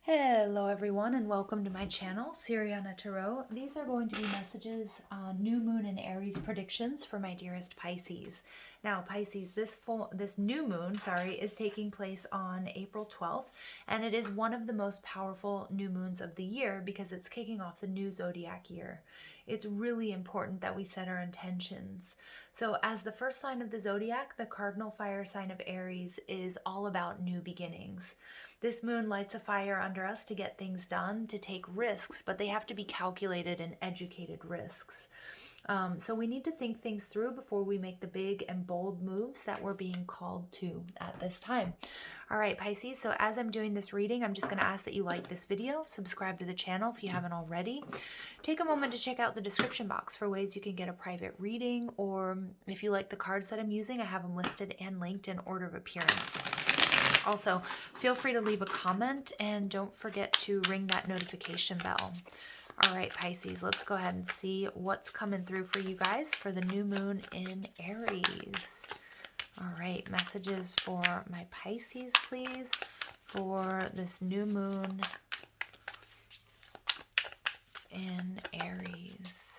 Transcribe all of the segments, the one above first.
Hello everyone and welcome to my channel, Siriana Tarot. These are going to be messages on New Moon and Aries predictions for my dearest Pisces. Now Pisces, this new moon, is taking place on April 12th, and it is one of the most powerful new moons of the year because it's kicking off the new zodiac year. It's really important that we set our intentions. So as the first sign of the zodiac, the cardinal fire sign of Aries is all about new beginnings. This moon lights a fire under us to get things done, to take risks, but they have to be calculated and educated risks. So we need to think things through before we make the big and bold moves that we're being called to at this time. All right, Pisces, so as I'm doing this reading, I'm just going to ask that you like this video, subscribe to the channel if you haven't already. Take a moment to check out the description box for ways you can get a private reading, or if you like the cards that I'm using, I have them listed and linked in order of appearance. Also, feel free to leave a comment and don't forget to ring that notification bell. All right, Pisces, let's go ahead and see what's coming through for you guys for the new moon in Aries. All right, messages for my Pisces, please, for this new moon in Aries.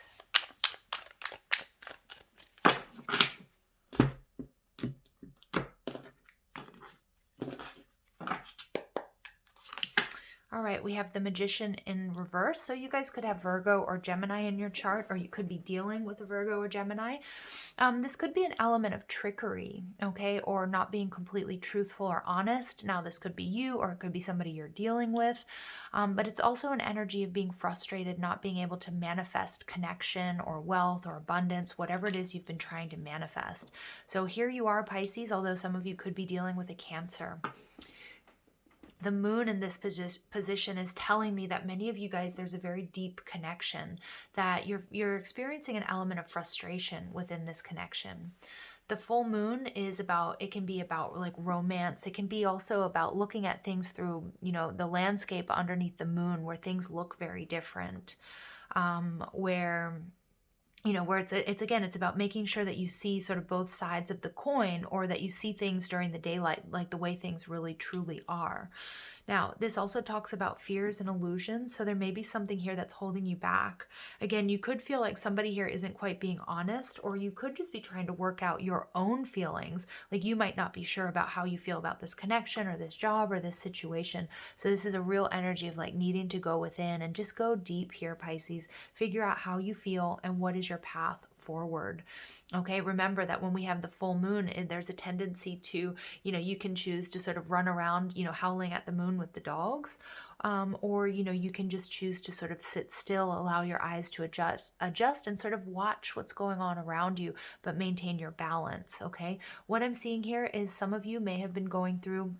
All right, we have the Magician in reverse. So you guys could have Virgo or Gemini in your chart, or you could be dealing with a Virgo or Gemini. This could be an element of trickery, okay, or not being completely truthful or honest. Now, this could be you, or it could be somebody you're dealing with, but it's also an energy of being frustrated, not being able to manifest connection or wealth or abundance, whatever it is you've been trying to manifest. So here you are, Pisces, although some of you could be dealing with a Cancer. The moon in this position is telling me that many of you guys, there's a very deep connection, that you're experiencing an element of frustration within this connection. The full moon is about, it can be about like romance. It can be also about looking at things through, the landscape underneath the moon where things look very different, where it's about making sure that you see sort of both sides of the coin, or that you see things during the daylight, like the way things really truly are. Now, this also talks about fears and illusions, so there may be something here that's holding you back. Again, you could feel like somebody here isn't quite being honest, or you could just be trying to work out your own feelings. Like you might not be sure about how you feel about this connection or this job or this situation. So this is a real energy of like needing to go within and just go deep here, Pisces. Figure out how you feel and what is your path forward. Okay, remember that when we have the full moon, there's a tendency to, you can choose to sort of run around, howling at the moon with the dogs, or, you can just choose to sort of sit still, allow your eyes to adjust and sort of watch what's going on around you, but maintain your balance. Okay, what I'm seeing here is some of you may have been going through,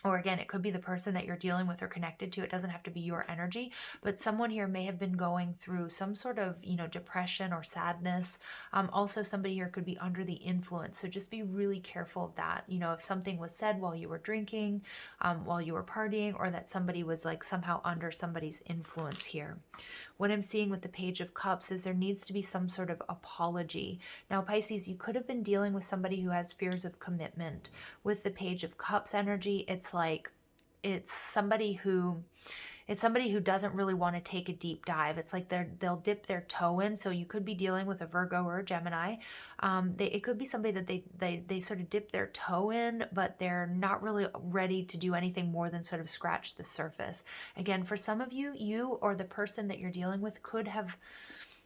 or again, it could be the person that you're dealing with or connected to. It doesn't have to be your energy, but someone here may have been going through some sort of, depression or sadness. Also, somebody here could be under the influence. So just be really careful of that. If something was said while you were drinking, while you were partying, or that somebody was like somehow under somebody's influence here. What I'm seeing with the Page of Cups is there needs to be some sort of apology. Now, Pisces, you could have been dealing with somebody who has fears of commitment. With the Page of Cups energy, it's somebody who doesn't really want to take a deep dive. It's like they'll dip their toe in. So you could be dealing with a Virgo or a Gemini. It could be somebody that they sort of dip their toe in, but they're not really ready to do anything more than sort of scratch the surface. Again, for some of you, you or the person that you're dealing with could have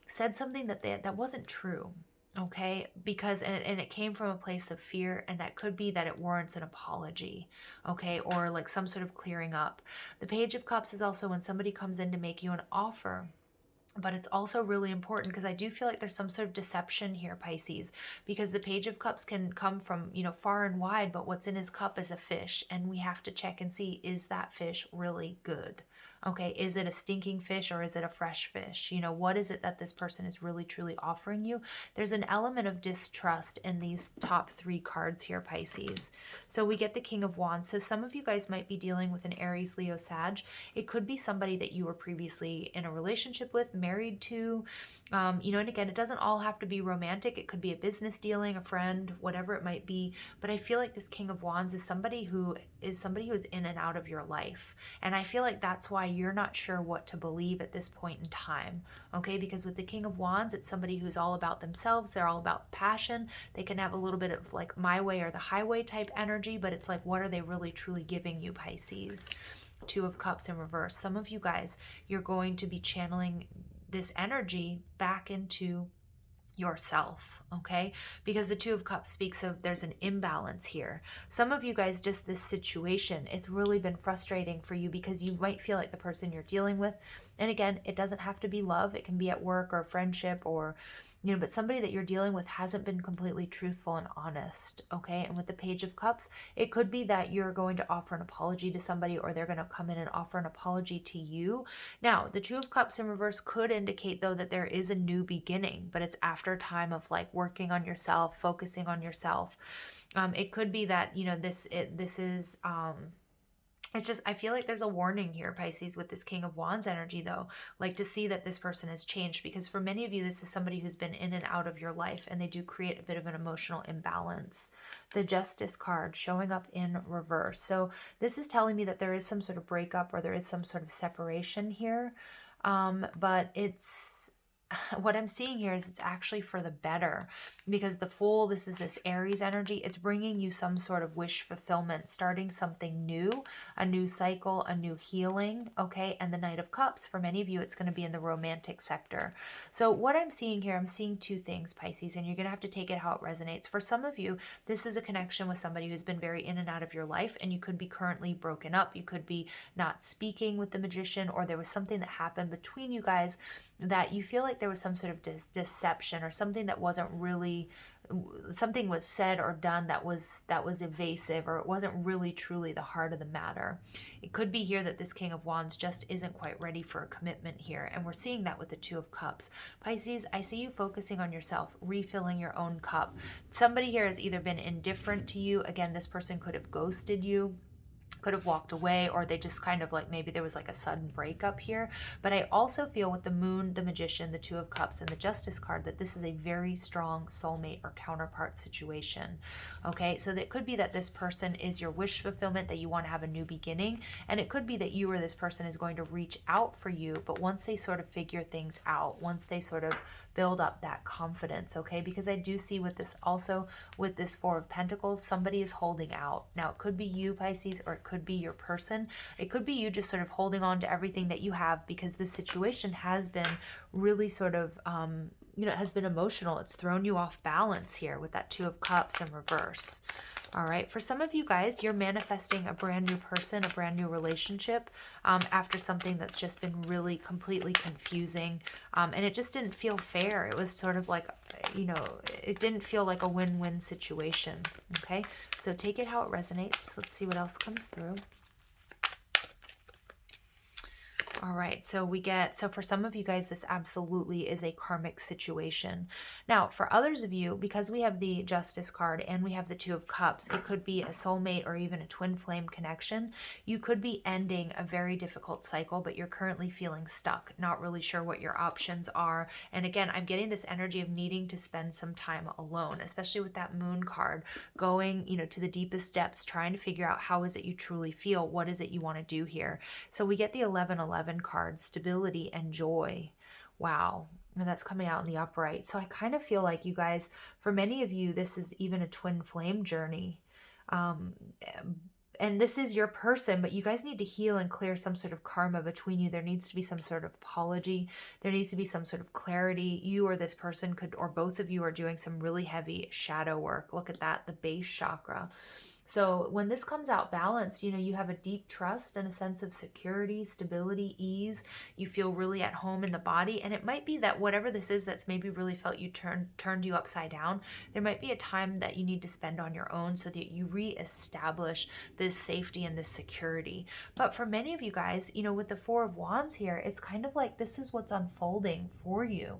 said something that wasn't true. Okay, because and it came from a place of fear, and that could be that it warrants an apology, okay, or like some sort of clearing up. The Page of Cups is also when somebody comes in to make you an offer, but it's also really important because I do feel like there's some sort of deception here, Pisces, because the Page of Cups can come from, far and wide, but what's in his cup is a fish, and we have to check and see, is that fish really good? Okay, is it a stinking fish or is it a fresh fish? You know, what is it that this person is really truly offering you? There's an element of distrust in these top 3 cards here, Pisces. So we get the King of Wands. So some of you guys might be dealing with an Aries, Leo, Sag. It could be somebody that you were previously in a relationship with, married to. You know, and again, it doesn't all have to be romantic. It could be a business dealing, a friend, whatever it might be. But I feel like this King of Wands is somebody who is in and out of your life. And I feel like that's why you're not sure what to believe at this point in time, okay? Because with the King of Wands, it's somebody who's all about themselves. They're all about passion. They can have a little bit of like my way or the highway type energy, but it's like, what are they really truly giving you, Pisces? Two of Cups in reverse. Some of you guys, you're going to be channeling this energy back into yourself, okay? Because the Two of Cups speaks of there's an imbalance here. Some of you guys, just this situation, it's really been frustrating for you because you might feel like the person you're dealing with, and again, it doesn't have to be love. It can be at work or friendship or, you know, but somebody that you're dealing with hasn't been completely truthful and honest, okay? And with the Page of Cups, it could be that you're going to offer an apology to somebody or they're going to come in and offer an apology to you. Now, the Two of Cups in reverse could indicate, though, that there is a new beginning, but it's after time of like working on yourself, focusing on yourself. It could be that, you know, this is it's just, I feel like there's a warning here, Pisces, with this King of Wands energy, though, like to see that this person has changed, because for many of you, this is somebody who's been in and out of your life, and they do create a bit of an emotional imbalance. The Justice card showing up in reverse. So this is telling me that there is some sort of breakup or there is some sort of separation here. But it's, what I'm seeing here is it's actually for the better, because the Fool, this is this Aries energy. It's bringing you some sort of wish fulfillment, starting something new, a new cycle, a new healing, okay? And the Knight of Cups, for many of you, it's going to be in the romantic sector. So what I'm seeing here, I'm seeing 2 things, Pisces, and you're going to have to take it how it resonates. For some of you, this is a connection with somebody who's been very in and out of your life, and you could be currently broken up. You could be not speaking with the Magician, or there was something that happened between you guys that you feel like there was some sort of deception, or something that wasn't really, something was said or done that was evasive, or it wasn't really truly the heart of the matter. It could be here that this King of Wands just isn't quite ready for a commitment here, and we're seeing that with the Two of Cups. Pisces, I see you focusing on yourself, refilling your own cup. Somebody here has either been indifferent to you. Again, this person could have ghosted you, could have walked away, or they just kind of like, maybe there was like a sudden breakup here. But I also feel with the Moon, the Magician, the Two of Cups, and the Justice card that this is a very strong soulmate or counterpart situation. Okay, so that could be that this person is your wish fulfillment, that you want to have a new beginning, and it could be that you or this person is going to reach out for you, but once they sort of figure things out, once they sort of build up that confidence, okay? Because I do see with this also, with this Four of Pentacles, somebody is holding out. Now, it could be you, Pisces, or it could be your person. It could be you just sort of holding on to everything that you have, because this situation has been really sort of, you know, it has been emotional. It's thrown you off balance here with that Two of Cups in reverse. All right, for some of you guys, you're manifesting a brand new person, a brand new relationship, after something that's just been really completely confusing, and it just didn't feel fair. It was sort of like, you know, it didn't feel like a win-win situation, okay? So take it how it resonates. Let's see what else comes through. All right, so we get, so for some of you guys, this absolutely is a karmic situation. Now, for others of you, because we have the Justice card and we have the Two of Cups, it could be a soulmate or even a twin flame connection. You could be ending a very difficult cycle, but you're currently feeling stuck, not really sure what your options are. And again, I'm getting this energy of needing to spend some time alone, especially with that Moon card, going, you know, to the deepest depths, trying to figure out how is it you truly feel, what is it you want to do here. So we get the 1111 card, stability and joy. Wow. And that's coming out in the upright. So I kind of feel like you guys, for many of you, this is even a twin flame journey. And this is your person, but you guys need to heal and clear some sort of karma between you. There needs to be some sort of apology. There needs to be some sort of clarity. You or this person could, or both of you are doing some really heavy shadow work. Look at that, the base chakra. So when this comes out balanced, you know, you have a deep trust and a sense of security, stability, ease. You feel really at home in the body. And it might be that whatever this is that's maybe really felt you turned you upside down, there might be a time that you need to spend on your own so that you reestablish this safety and this security. But for many of you guys, you know, with the Four of Wands here, it's kind of like this is what's unfolding for you.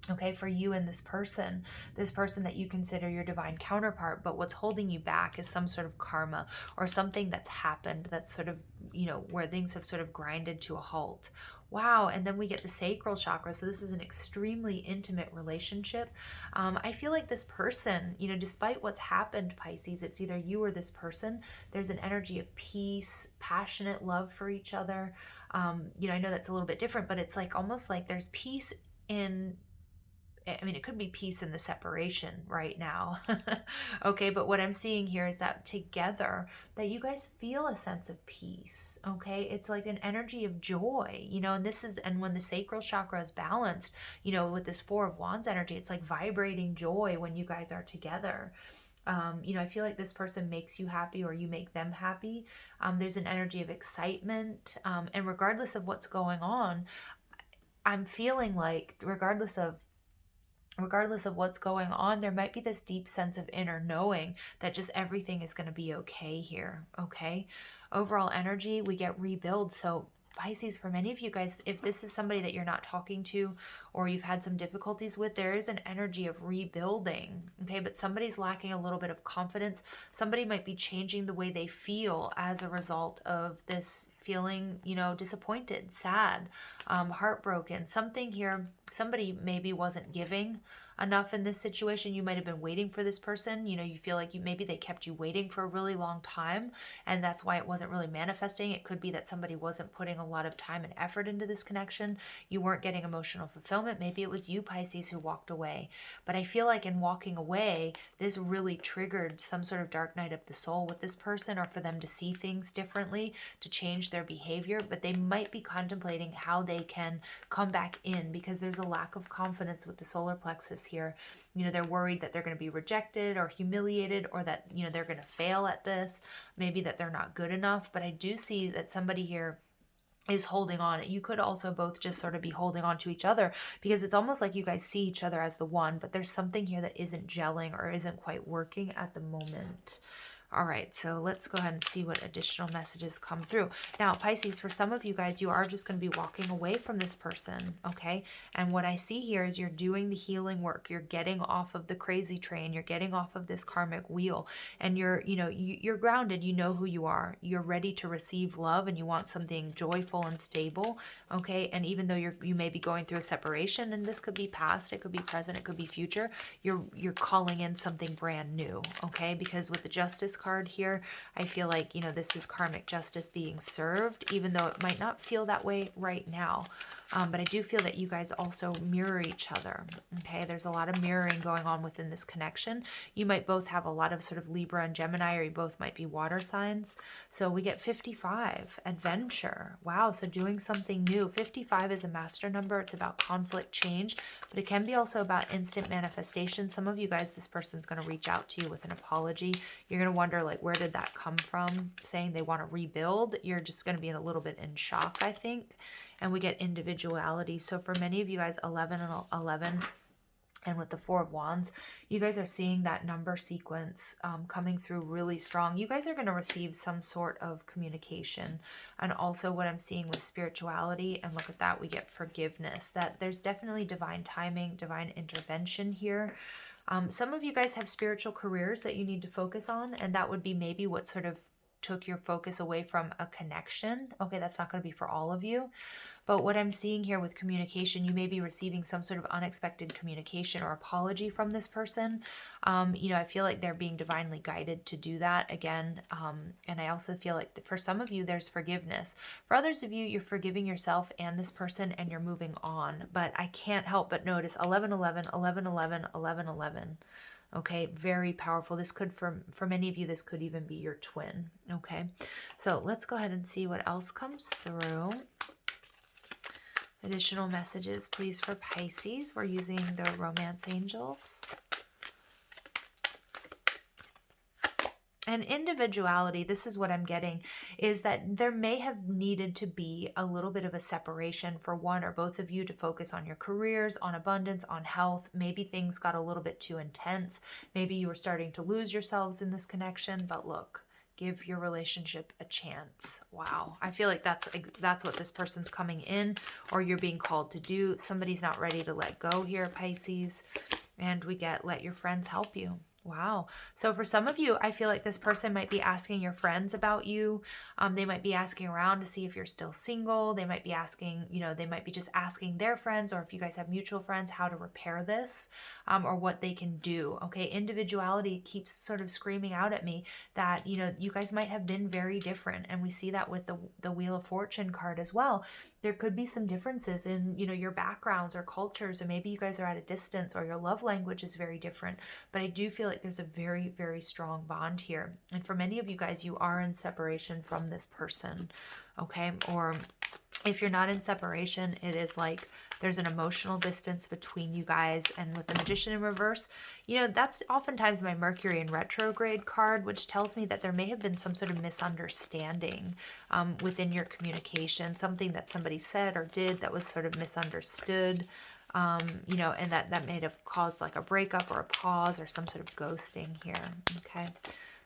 Okay, for you and this person that you consider your divine counterpart, but what's holding you back is some sort of karma or something that's happened that's sort of, you know, where things have sort of grinded to a halt. Wow. And then we get the sacral chakra. So this is an extremely intimate relationship. I feel like this person, you know, despite what's happened, Pisces, it's either you or this person. There's an energy of peace, passionate love for each other. You know, I know that's a little bit different, but it's like almost like there's peace in, I mean, it could be peace in the separation right now. Okay, but what I'm seeing here is that together, that you guys feel a sense of peace. Okay, it's like an energy of joy, you know, and this is, and when the sacral chakra is balanced, you know, with this Four of Wands energy, it's like vibrating joy when you guys are together. You know, I feel like this person makes you happy or you make them happy. There's an energy of excitement, and regardless of what's going on, I'm feeling like regardless of what's going on, there might be this deep sense of inner knowing that just everything is going to be okay here. Okay. Overall energy, we get rebuild. So Pisces, for many of you guys, if this is somebody that you're not talking to or you've had some difficulties with, there is an energy of rebuilding. Okay. But somebody's lacking a little bit of confidence. Somebody might be changing the way they feel as a result of this feeling, you know, disappointed, sad, heartbroken. Something here, somebody maybe wasn't giving enough in this situation. You might have been waiting for this person. You know, you feel like maybe they kept you waiting for a really long time, and that's why it wasn't really manifesting. It could be that somebody wasn't putting a lot of time and effort into this connection. You weren't getting emotional fulfillment. Maybe it was you, Pisces, who walked away. But I feel like in walking away, this really triggered some sort of dark night of the soul with this person, or for them to see things differently, to change their behavior. But they might be contemplating how they can come back in, because there's a lack of confidence with the solar plexus here. You know, they're worried that they're going to be rejected or humiliated, or that, you know, they're going to fail at this, maybe that they're not good enough. But I do see that somebody here is holding on. You could also both just sort of be holding on to each other, because it's almost like you guys see each other as the one, but there's something here that isn't gelling or isn't quite working at the moment. All right, so let's go ahead and see what additional messages come through. Now, Pisces, for some of you guys, you are just going to be walking away from this person, okay? And what I see here is you're doing the healing work. You're getting off of the crazy train. You're getting off of this karmic wheel. And you're, you know, you're grounded. You know who you are. You're ready to receive love, and you want something joyful and stable, okay? And even though you may be going through a separation, and this could be past, it could be present, it could be future, you're calling in something brand new, okay? Because with the Justice card here, I feel like, you know, this is karmic justice being served, even though it might not feel that way right now. But I do feel that you guys also mirror each other. Okay, there's a lot of mirroring going on within this connection. You might both have a lot of sort of Libra and Gemini, or you both might be water signs. So we get 55, adventure. Wow, so doing something new. 55 is a master number. It's about conflict, change, but it can be also about instant manifestation. Some of you guys, this person's going to reach out to you with an apology. You're going to wonder, like, where did that come from? Saying they want to rebuild. You're just going to be a little bit in shock, I think. And we get individuality. So for many of you guys, 11 and 11, and with the Four of Wands, you guys are seeing that number sequence coming through really strong. You guys are going to receive some sort of communication. And also what I'm seeing with spirituality, and look at that, we get forgiveness. That there's definitely divine timing, divine intervention here. Some of you guys have spiritual careers that you need to focus on, and that would be maybe what sort of took your focus away from a connection. Okay, that's not going to be for all of you. But what I'm seeing here with communication, you may be receiving some sort of unexpected communication or apology from this person. You know, I feel like they're being divinely guided to do that again. And I also feel like for some of you, there's forgiveness. For others of you, you're forgiving yourself and this person, and you're moving on. But I can't help but notice 11, 11, 11, 11, 11, 11. Okay, very powerful. This could, for many of you, this could even be your twin. Okay, so let's go ahead and see what else comes through. Additional messages, please, for Pisces. We're using the Romance Angels. And individuality, this is what I'm getting, is that there may have needed to be a little bit of a separation for one or both of you to focus on your careers, on abundance, on health. Maybe things got a little bit too intense. Maybe you were starting to lose yourselves in this connection, but look, give your relationship a chance. Wow. I feel like that's what this person's coming in, or you're being called to do. Somebody's not ready to let go here, Pisces. And we get, let your friends help you. Wow. So for some of you, I feel like this person might be asking your friends about you. They might be asking around to see if you're still single. They might be asking, they might be just asking their friends, or if you guys have mutual friends, how to repair this, or what they can do. Okay. Individuality keeps sort of screaming out at me that, you guys might have been very different. And we see that with the Wheel of Fortune card as well. There could be some differences in, your backgrounds or cultures, or maybe you guys are at a distance, or your love language is very different. But I do feel like there's a very, very strong bond here. And for many of you guys, you are in separation from this person, okay? Or if you're not in separation, it is like there's an emotional distance between you guys. And with the Magician in reverse, that's oftentimes my Mercury in retrograde card, which tells me that there may have been some sort of misunderstanding within your communication, something that somebody said or did that was sort of misunderstood. And that may have caused like a breakup or a pause or some sort of ghosting here. Okay.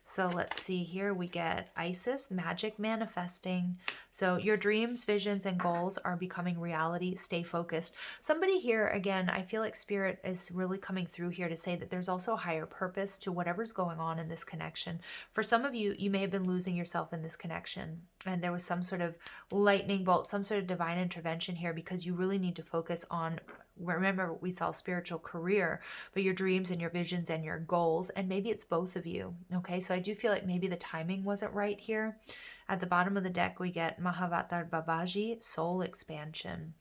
So let's see here. We get Isis, magic manifesting. So your dreams, visions, and goals are becoming reality. Stay focused. Somebody here, again, I feel like Spirit is really coming through here to say that there's also a higher purpose to whatever's going on in this connection. For some of you, you may have been losing yourself in this connection, and there was some sort of lightning bolt, some sort of divine intervention here, because you really need to focus on, remember we saw spiritual career, but your dreams and your visions and your goals, and maybe it's both of you. Okay, so I do feel like maybe the timing wasn't right here. At the bottom of the deck, we get Mahavatar Babaji, soul expansion.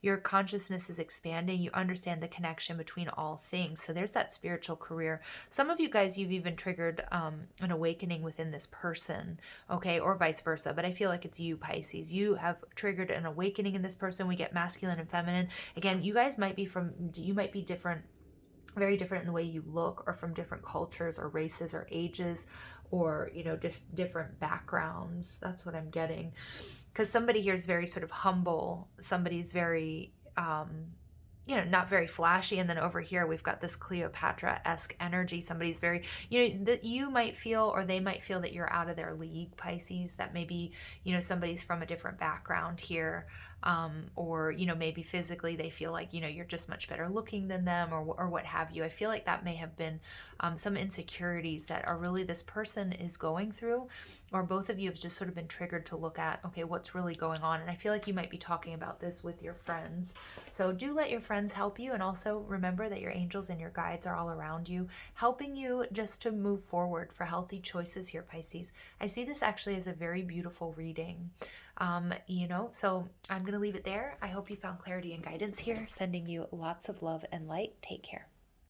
Your consciousness is expanding. You understand the connection between all things. So there's that spiritual career. Some of you guys, you've even triggered an awakening within this person, okay, or vice versa. But I feel like it's you, Pisces. You have triggered an awakening in this person. We get masculine and feminine. Again, you guys might be different, very different in the way you look, or from different cultures or races or ages, or just different backgrounds. That's what I'm getting, because somebody here is very sort of humble. Somebody's very not very flashy, and then over here we've got this Cleopatra-esque energy. Somebody's very, that you might feel, or they might feel, that you're out of their league, Pisces, that maybe somebody's from a different background here, or maybe physically they feel like you're just much better looking than them, or what have you. I feel like that may have been some insecurities that are really this person is going through, or both of you have just sort of been triggered to look at, okay, what's really going on. And I feel like you might be talking about this with your friends. So do let your friends help you, and also remember that your angels and your guides are all around you, helping you just to move forward for healthy choices here, Pisces. I see this actually as a very beautiful reading. So I'm going to leave it there. I hope you found clarity and guidance here. Sending you lots of love and light. Take care.